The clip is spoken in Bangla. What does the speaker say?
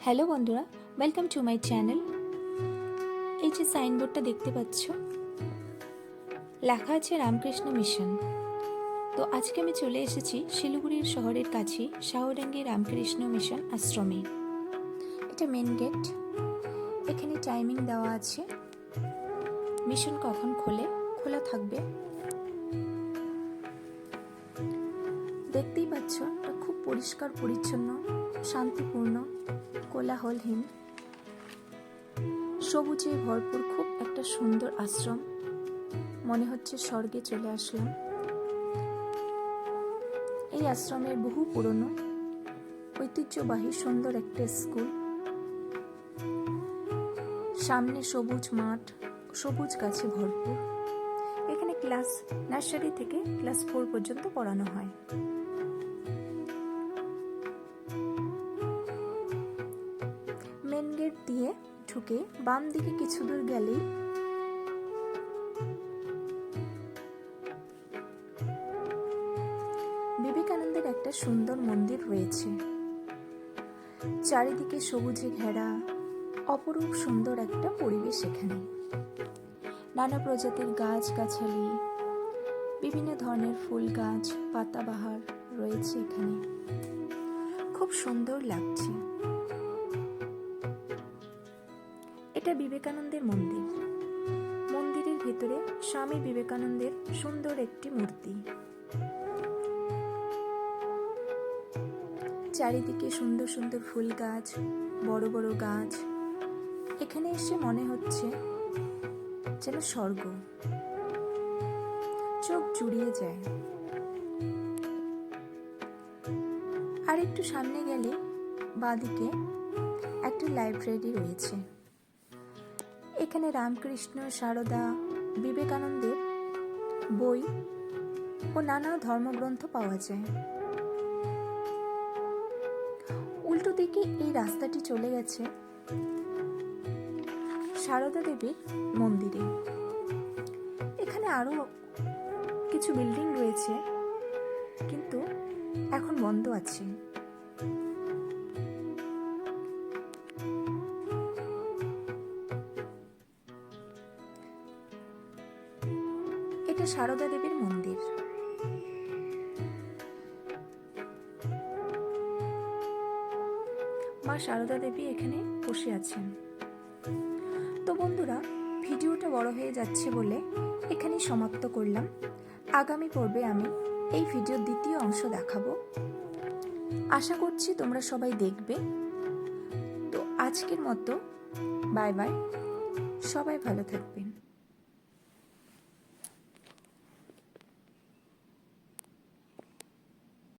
হ্যালো বন্ধুরা, ওয়েলকাম টু মাই চ্যানেল। এই যে সাইনবোর্ডটা দেখতে পাচ্ছ, লেখা আছে রামকৃষ্ণ মিশন। তো আজকে আমি চলে এসেছি শিলিগুড়ির শহরের কাছে শাহডাঙ্গি রামকৃষ্ণ মিশন আশ্রমে। এটা মেন গেট। এখানে টাইমিং দেওয়া আছে, মিশন কখন খোলা থাকবে। দেখতেই পাচ্ছ, এটা খুব পরিষ্কার পরিচ্ছন্ন, শান্তিপূর্ণ, কোলাহলহীন, সবুজে ভরপুর খুব একটা সুন্দর আশ্রম। মনে হচ্ছে স্বর্গে চলে আসলাম। এই আশ্রমের বহু পুরনো ঐতিহ্যবাহী সুন্দর একটা স্কুল। সামনে সবুজ মাঠ, সবুজ গাছে ভরপুর। এখানে ক্লাস নার্সারি থেকে ক্লাস 4 পর্যন্ত পড়ানো হয়। মেন গেট দিয়ে ঢুকে বাম দিকে কিছু দূর গেলেই বিবেকানন্দের একটা সুন্দর মন্দির রয়েছে। চারিদিকে সবুজে ঘেরা অপরূপ সুন্দর একটা পরিবেশ। এখানে নানা প্রজাতির গাছগাছালি, বিভিন্ন ধরনের ফুল গাছ, পাতাবাহার রয়েছে। এখানে খুব সুন্দর লাগছে। এটা বিবেকানন্দের মন্দির। মন্দিরের ভিতরে স্বামী বিবেকানন্দের সুন্দর একটি মূর্তি। চারিদিকে সুন্দর সুন্দর ফুল গাছ, বড় বড় গাছ। এখানে এসে মনে হচ্ছে যেন স্বর্গ, চোখ জুড়িয়ে যায়। আর একটু সামনে গেলে বাঁদিকে একটা লাইব্রেরি রয়েছে। এখানে রামকৃষ্ণ, সারদা, বিবেকানন্দের বই ও নানা ধর্মগ্রন্থ পাওয়া যায়। উল্টো দিকে এই রাস্তাটি চলে গেছে সারদা দেবীর মন্দিরে। এখানে আরো কিছু বিল্ডিং রয়েছে, কিন্তু এখন বন্ধ আছে। এটা সারদা দেবীর মন্দির। মা সারদা দেবী এখানে বসে আছেন। তো বন্ধুরা, ভিডিওটা বড় হয়ে যাচ্ছে বলে এখানেই সমাপ্ত করলাম। আগামী পর্বে আমি এই ভিডিওর দ্বিতীয় অংশ দেখাবো। আশা করছি তোমরা সবাই দেখবে। তো আজকের মতো বাই বাই, সবাই ভালো থাকবেন।